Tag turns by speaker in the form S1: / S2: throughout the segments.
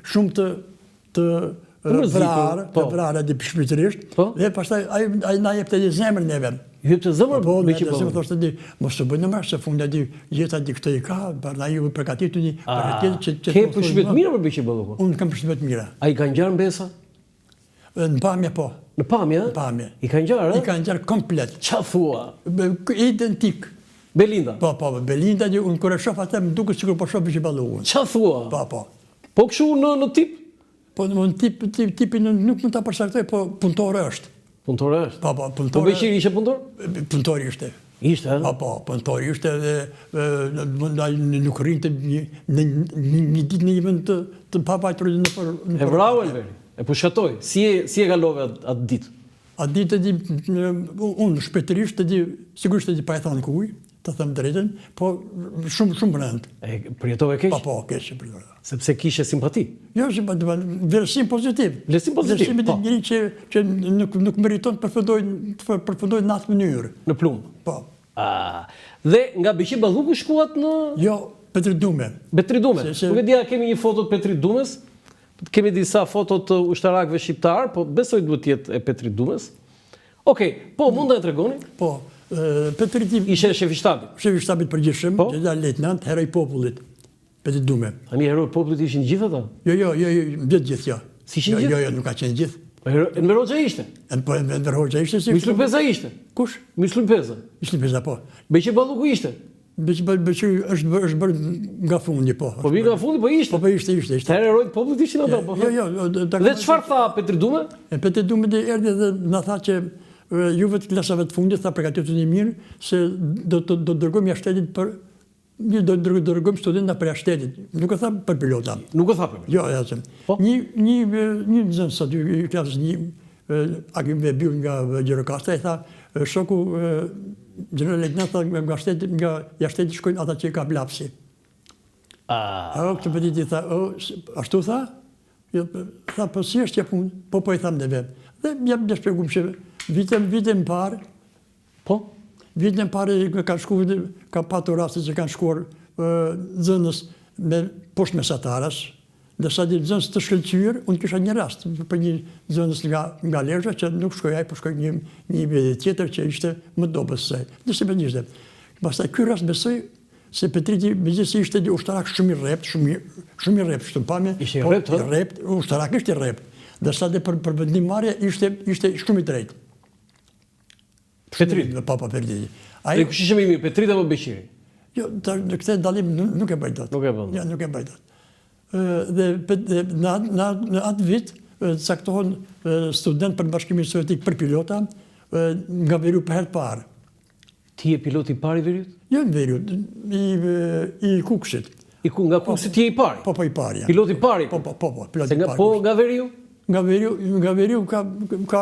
S1: shumë të vrarë di shpirtërisht, dhe pastaj ai na jep të zemrën neve.
S2: Jep të zemrën
S1: Beqi Balloku. Po, thoshte di, mos të bëjnë më se fundi di jeta di këtë i ka, na ju përgatituni për që
S2: ke përshtypje të mira për Beqi Balloku.
S1: Unë kam përshtypje të mira.
S2: Ai ka ngjarë mbesa?
S1: Në pamje po.
S2: Në pamje?
S1: Në pamje.
S2: I ka ngjarë?
S1: I ka ngjarë komplet.
S2: Qa thua?
S1: Identik.
S2: Belinda?
S1: Po, Belinda, unë kur e shoh atë më duket sikur po shoh Beqi Ballokun.
S2: Qa thua?
S1: Po.
S2: Po kështu në tip?
S1: Po në tipin nuk mund ta përcaktoj, po punëtore është.
S2: Punëtore është?
S1: Po, punëtore.
S2: Po Beqiri ishte punëtor?
S1: Punëtori ishte.
S2: Ishte, ha?
S1: Po, punëtori ishte dhe nuk rrinte një ditë në një vend të pavajtur nëpër.
S2: E vrau Elveri. E pushatoi. Si e kalove atë ditë?
S1: Atë ditë unë shpejtërisht sigurisht e di pa e thënë kuj, të them drejtën, po shumë rënd.
S2: E përjetove keq?
S1: Po, keq e përjetove.
S2: Sepse kishe simpati?
S1: Jo, vlerësim pozitiv.
S2: Vlerësim pozitiv,
S1: Vlerësimi të njëri që nuk meriton të përfundojnë në atë mënyrë.
S2: Në plumë?
S1: Po.
S2: Dhe nga Beqi Balloku shkuat në...
S1: Jo, Petrit Dume.
S2: Petrit Dume? Nuk e dija kemi një foto të Petrit Dumes, kemi disa foto të ushtarakëve shqiptar, po besoj duhet jetë e Petrit Dumes. Okej, po mund të e tregoni? Po,
S1: Petriti...
S2: Ishe shefi shtabit?
S1: Shefi shtabit përgjithshëm, gjeneral lejtnant, heroj popullit. Petrit Dume.
S2: Ani heroj popullit ishin gjithë ata?
S1: Jo, gjithë, jo.
S2: Si ishin gjithë?
S1: Jo, nuk ka qenë gjithë.
S2: Enver Hoxha ishte?
S1: Po, Enver Hoxha ishte si...
S2: Myslim Peza ishte?
S1: Kush?
S2: Myslim Peza?
S1: Myslim Peza, po.
S2: Beqi Balloku ishte?
S1: Beqi është bërë nga fundi, po.
S2: Po nga fundi, po ishte?
S1: Po ishte.
S2: Herë heroj popullit ishin ata, po?
S1: Jo.
S2: Dhe çfarë tha Petrit Dume?
S1: Petrit Dume erdhi dhe na tha që juve të klasave të fundit, tha përgatituni mirë, se do të dërgojmë jashtëtetit për... Do të dërgojmë studenta për jashtëtetit. Nuk e tha për pilota.
S2: Nuk e tha për pilota?
S1: Jo, jashtëm. Një nxënës aty, klasës një, Akim Vebiu nga Gjirokastra, i tha, shoku, gjeneral lejtnant, nga jashtëteti shkojnë ata që i ka blapsi. Këtë petit i tha, ashtu tha? Tha, po si është që punë? Po i tham dhe vetë. Dhe jam dhe shpjegum që vitën parë, vitën parë ka patur raste që kanë shkuar nxënës me poshtë mesataras, dhe sa di nxënës të shkëlqyer, unë kisha një rast për një nxënës nga Lezhë që nuk shkoj ai, por shkoj një vete tjetër që ishte më dobës se. Nëse me njështë. Pastaj ky rast besoj se Petriti megjithëse ishte një ushtarak shumë i rrept, shumë i rrept, shtë pamje.
S2: Ishte i rrept,
S1: rrept, ushtarak ishte i rrept. Dhe sa dhe për vendimmarrje ishte shumë i drejtë.
S2: Petrit?
S1: Po, Petriti.
S2: Dhe kush ishte më i mirë, Petrit apo Beqiri?
S1: Jo, në këtë dalim nuk e bëj dot.
S2: Nuk e bën.
S1: Jo, nuk e bëj dot. Dhe në atë vit caktohen student për Bashkimin Sovjetik për pilota nga Veriu për herë parë.
S2: Ti je pilot i parë i Veriut?
S1: Jo në Veriut, i Kuksit.
S2: Nga Kuksit ti je i pari?
S1: Po, i pari.
S2: Pilot i pari?
S1: Po, pilot i pari.
S2: Po nga Veriu?
S1: Nga Veriu ka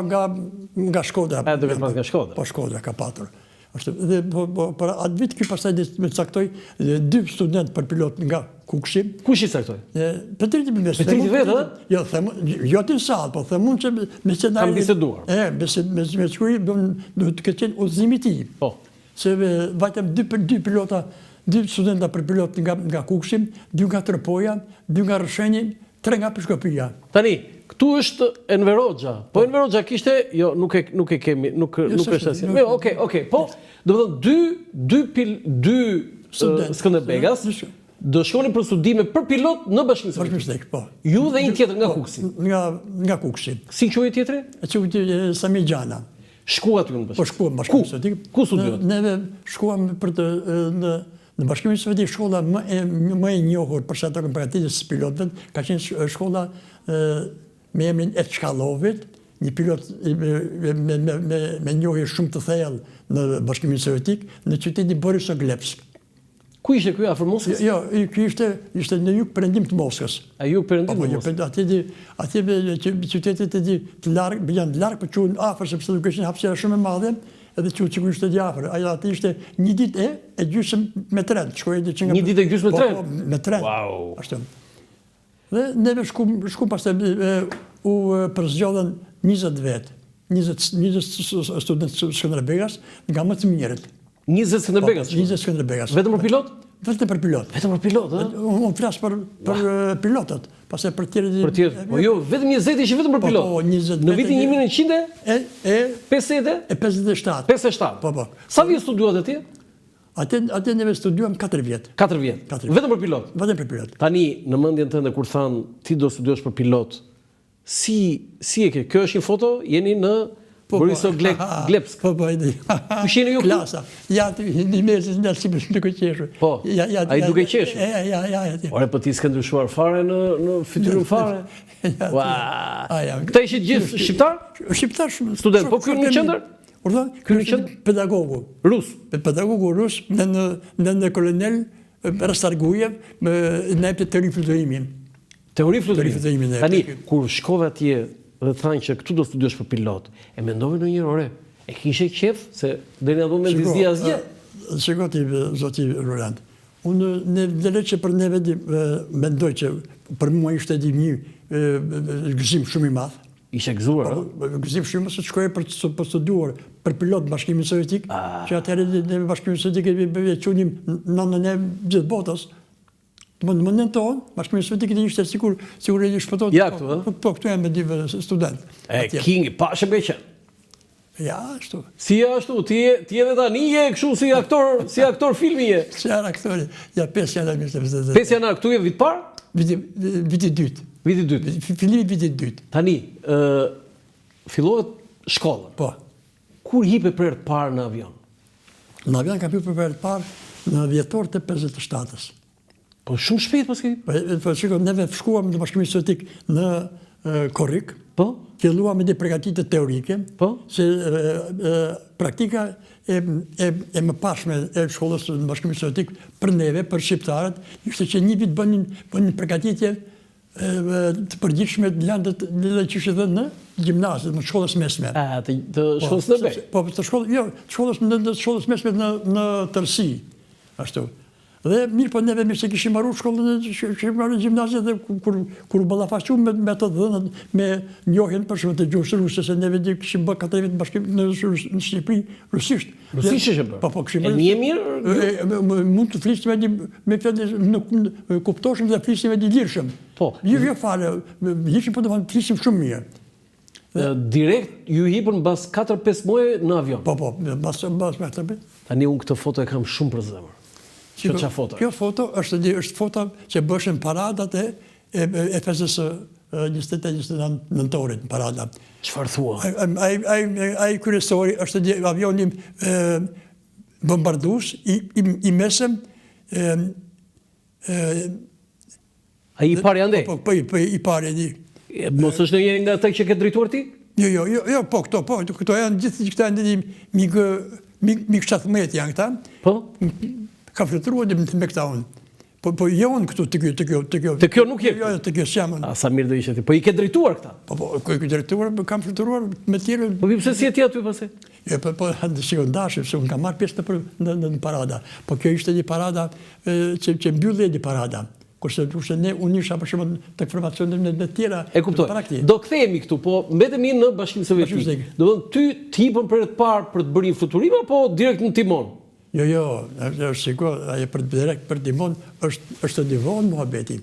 S1: nga Shkodra.
S2: Do vetë pas nga Shkodra?
S1: Po, Shkodra ka patur. Dhe për atë vit ky pastaj me caktoi 2 student për pilot nga Kuksi.
S2: Kush i caktoi?
S1: Petriti
S2: vetë, a?
S1: Jo të sallë, po them unë që me scenarin...
S2: Kam biseduar.
S1: Me shkruaj duhet të ketë udhëzimi i tij.
S2: Po.
S1: Se vajtëm 2 pilota, 2 studenta për pilot nga Kuksi, 2 nga Tropoja, 2 nga Rësheni, 3 nga Peshkopia.
S2: Tani, këtu është Enver Hoxha. Po Enver Hoxha kishte, jo, nuk e kemi, nuk është asnjë. Jo, okej. Po, do të thonë 2 Skënderbegas do shkonin për studime për pilot në Bashkimin Sovjetik.
S1: Po.
S2: Ju dhe një tjetër nga Kuksi.
S1: Nga Kuksi.
S2: Si quhej tjetri?
S1: Quhej Sami Gjana.
S2: Shkuat ju në Bashkimin?
S1: Po shkuam në Bashkimin Sovjetik.
S2: Ku studiot?
S1: Neve shkuam për të në Bashkimin Sovjetik, shkolla më e njohur për sa të përgatitjes së pilotëve ka qenë shkolla me emrin e Çkallovit, një pilot me njohje shumë të thellë në Bashkimin Sovjetik, në qytetin Borisoglepsk.
S2: Ku ishte ky afër Moskës?
S1: Jo, ky ishte në jug perëndim të Moskës.
S2: A jug perëndim të Moskës?
S1: Aty qytetet të larg, janë larg, por quhen afër sepse nuk kishin hapësira shumë e madhe, edhe quhet sigurisht të afër. Aty ishte një ditë e gjysmë me tren, shkoi që nga...
S2: Një ditë e gjysmë me tren?
S1: Po, me tren.
S2: Wow.
S1: Ashtu. Dhe neve shku pastaj u përzgjodhen 20 vet, 20 studentë Skënderbegas nga më të mirët.
S2: 20 Skënderbegas?
S1: 20 Skënderbegas.
S2: Vetëm për pilot?
S1: Vetëm për pilot.
S2: Vetëm për pilot, ë?
S1: Unë flas për pilotët, pastaj për tjerë.
S2: Për tjerë. Po jo, vetëm 20 ishin vetëm për pilot.
S1: Po, 20.
S2: Në vitin 1957.
S1: 57. Po.
S2: Sa vjet studiuat atje?
S1: Atë neve studiuam 4 vjet.
S2: 4 vjet. Vetëm për pilot.
S1: Vetëm për pilot.
S2: Tani në mendjen tënde kur than ti do studiosh për pilot, si e ke? Kjo është një foto, jeni në Borisov Glebsk.
S1: Po,
S2: Kush jeni ju?
S1: Klasa. Ja, në mesin në Sipër duke qeshur.
S2: Po. Ai duke qeshur.
S1: Ja.
S2: Ore, po ti s'ke ndryshuar fare në fytyrën fare. Ua. Këta ishin gjithë shqiptar?
S1: Shqiptar shumë.
S2: Student, po ky në qendër?
S1: Urdhën?
S2: Ky në qendër?
S1: Pedagogu.
S2: Rus.
S1: Pedagogu rus në kolonel Rastargujev në jepte teori fluturimi.
S2: Teori fluturimi. Tani, kur shkove atje dhe thanë që këtu do studiosh për pilot, e mendove ndonjëherë, ore, e kishe qef se deri në atë moment dizdi asgjë.
S1: Shikoti, zoti Roland. Unë vlerë që për neve mendoj që për mua ishte një gëzim shumë i madh.
S2: Ishe gëzuar,
S1: ë? Gëzim shumë se shkoje për të studiuar për pilot në Bashkimin Sovjetik, që atëherë në Bashkimin Sovjetik e qunim nënën e gjithë botës. Në mëndën tonë, Bashkimi Sovjetik ishte sikur e një shpëtot.
S2: Ja këtu, ë?
S1: Po, këtu jam me dy student.
S2: Kingi, pashëm ke qenë.
S1: Ja, ashtu.
S2: Si ashtu, ti edhe tani je kështu si aktor filmi je.
S1: Si aktori, ja 5 janar 1950.
S2: 5 janar, këtu je vit parë?
S1: Viti dytë.
S2: Viti dytë.
S1: Fillimi vitit dytë.
S2: Tani, fillohet shkolla.
S1: Po.
S2: Kur hipe për të parë në avion?
S1: Në avion kam hyrë për të parë në vjetor të 57-ës.
S2: Po shumë shpejt pas këtij.
S1: Po shikoj, neve shkuam në Bashkimin Sovjetik në Korrik.
S2: Po.
S1: Filluam me përgatitje teorike.
S2: Po.
S1: Se praktika e mëparshme e shkollës në Bashkimin Sovjetik për neve, për shqiptarët, ishte që një vit bënin përgatitje të përgjithshme të landët që ishte dhe në gjimnazit, në shkollës mesme.
S2: Të shkollës në bej?
S1: Po, të shkollës mesme në tërsi, ashtu. Dhe mirë po neve mirë se kishim marru shkollën e gjimnazit dhe kur ballafaqum me të dhënat me njohjen për shumë të gjuhës ruse, se neve kishim bërë 4 vjet bashkim në Shqipëri rusisht.
S2: Rusisht e bërë?
S1: Po, kishim
S2: bërë. E mirë?
S1: Mund të flisim me fjalë kuptoshëm dhe flisim e lirshëm.
S2: Po.
S1: Jo fare, ishim po të flisim shumë mirë.
S2: Direkt ju hipën mbas 4-5 muaj në avion?
S1: Po, mbas 4-5.
S2: Tani unë këtë foto e kam shumë për zemër.
S1: Kjo foto është foto që bëshën paradat e FSS 29 nëntorit, parada.
S2: Çfarë thua?
S1: Ai kryesori është avioni bombardues i mesëm.
S2: Ai i pari andej?
S1: Po, i pari.
S2: Mos është ndonjëri nga ata që ke drejtuar ti?
S1: Jo, po, këto janë gjithë këta janë mik 17 janë këta.
S2: Po?
S1: Ka fluturuar me këta unë. Po jo unë këtu të kjo.
S2: Të kjo nuk je?
S1: Jo, të kjo s'jam unë.
S2: Sa mirë do ishte ti. Po i ke drejtuar këta?
S1: Po, i ke drejtuar, kam fluturuar me tjerë.
S2: Po pse si e ti aty pastaj?
S1: Jo, po shikoj ndashëm, se unë kam marrë pjesë në parada. Po kjo ishte një parada që mbylli një parada. Kurse unë isha për shembull tek formacionet në tjera.
S2: E kuptoj. Do kthehemi këtu, po mbetemi në Bashkimin Sovjetik. Do të thonë ty hipën për të parë për të bërë një fluturim apo direkt në timon?
S1: Jo, është sigur, ajo direkt për timon është të divon muhabeti.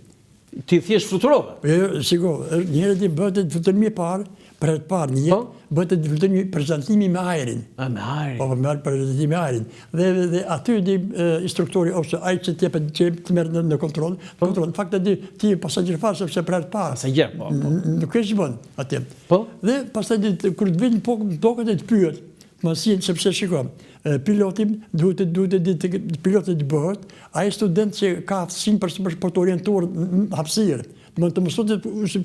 S2: Ti thjesht fluturove?
S1: Jo, sigur, njëherë ti bëhet fluturimi i parë, për të parë një, bëhet fluturimi prezantimi me ajrin.
S2: Me ajrin.
S1: Po, me prezantimi me ajrin. Dhe aty di instruktori ose ai që të merr në kontroll, në fakt ti pasagjer fare sepse për të parë.
S2: Pasagjer, po.
S1: Nuk e shbon aty.
S2: Po.
S1: Dhe pastaj kur të vinë tokën e të pyet, masin sepse shikoj, pilotim duhet pilotit të bëhet, ai student që ka aftësinë për të orientuar në hapësirë, të mësot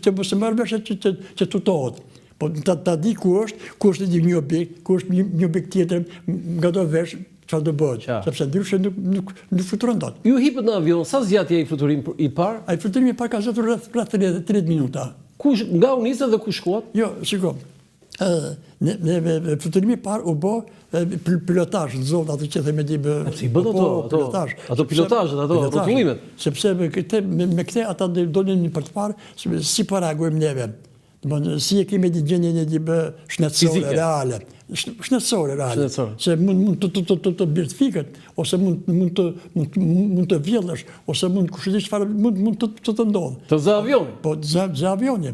S1: që mos e marrë vesh që tutohet. Po ta di ku është një objekt, ku është një objekt tjetër, nga do vesh çfarë do bëhet, sepse ndryshe nuk fluturon dot.
S2: Ju hipët në avion, sa zgjatje ai fluturim i parë?
S1: Ai fluturimi i parë ka zgjatur rreth 30 minuta.
S2: Kush nga u nisë dhe ku shkuat?
S1: Jo, shikoj. Fluturimi i parë u bë pilotazh, zonë ato që themi di
S2: si bën ato pilotazhet, ato rrotullimet.
S1: Sepse me këtë ata dolën për të parë si po reagojmë neve. Si e kemi gjendjen e shëndetësore reale. Shëndetësore reale. Se mund të birtifiket, ose mund të vjellësh, ose mund kushtet çfarë mund të ndodhë.
S2: Të zë avioni.
S1: Po zë avioni.